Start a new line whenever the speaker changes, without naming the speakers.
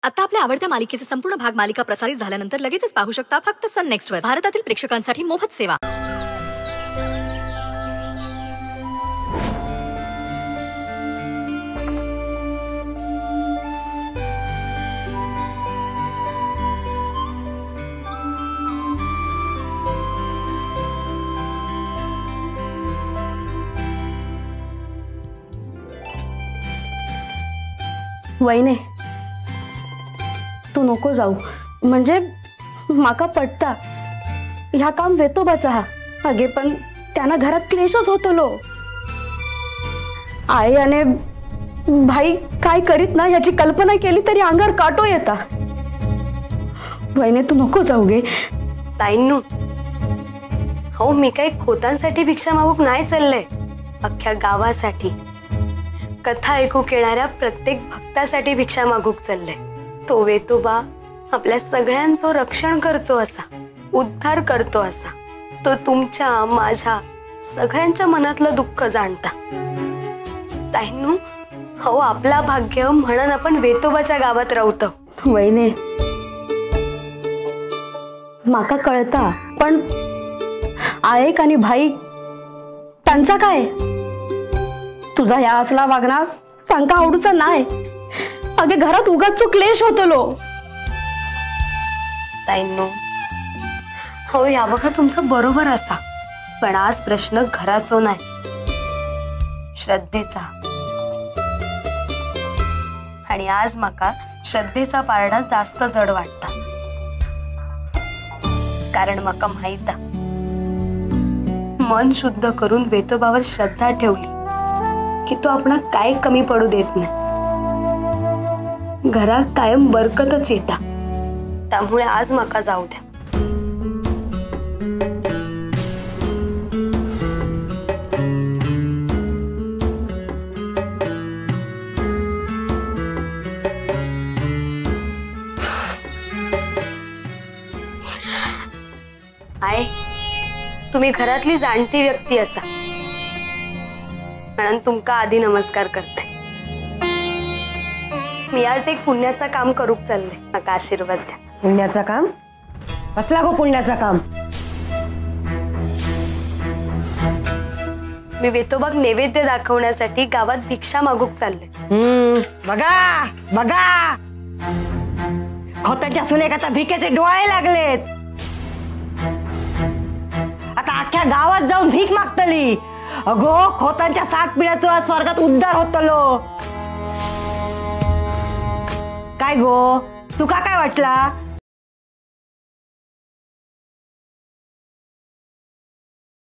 आता आपल्या आवडत्या मालिकेचे संपूर्ण भाग मालिका प्रसारित झाल्यानंतर लगेचच पाहू शकता फक्त सन नेक्स्ट वर. भारतातील प्रेक्षकांसाठी मोफत सेवा.
वहिने तू नको जाऊ, म्हणजे माका पटता ह्या काम वेतोबाचा हा. अगे पण त्यांना घरात क्लेशच होतो लो. आई आणि भाई काय करीत ना याची कल्पना केली तरी अंगावर काटो येता. वहिने तू नको जाऊ गे.
ताईंनू, हो मी काही खोतांसाठी भिक्षा मागूक नाही चाललंय, अख्ख्या गावासाठी कथा ऐकू येणाऱ्या प्रत्येक भक्तासाठी भिक्षा मागूक चाललंय. तो वेतोबा आपल्या सगळ्यांचं रक्षण करतो असा, उद्धार करतो असा. तो तुमच्या माझ्या सगळ्यांच्या मनातलं दुःख जाणता. ताईंनू, हो आपला भाग्य म्हणून आपण वेतोबाच्या गावात राहतो.
वहिने माका कळता, पण आयक आणि भाई त्यांचा काय? तुझा या असला वागणार तांका आवडूचा नाही. अगे घरात उगाच क्लेश होतो लो.
ताईंनो, हो या बघा तुमचं बरोबर असा, पण आज प्रश्न घराचो नाही, श्रद्धेचा. आणि आज माका श्रद्धेचा पारडा जास्त जड वाटता. कारण माका माहिता मन शुद्ध करून वेतोबावर श्रद्धा ठेवली की तो आपण काय कमी पडू देत नाही. घरात कायम बरकतच येता. त्यामुळे आज माका जाऊ द्या. आय तुम्ही घरातली जाणती व्यक्ती असा म्हणून तुमका आधी नमस्कार करते. मी आज एक पुण्याचा काम करूक चालले, नका आशीर्वाद द्या.
पुण्याचा काम? कसला गो पुण्याचा काम?
मी वेतोबाग नैवेद्य दाखवण्यासाठी गावात भिक्षा मागूक चालले.
बघा बघा, खोताच्या सुनेकाचा भिकेचे डोळे लागलेत. आता अख्ख्या गावात जाऊन भीक मागतली. अगो खोतांच्या 7 पिढ्याचा स्वर्गात उद्धार होतलो. काय गो तुका काय वाटला?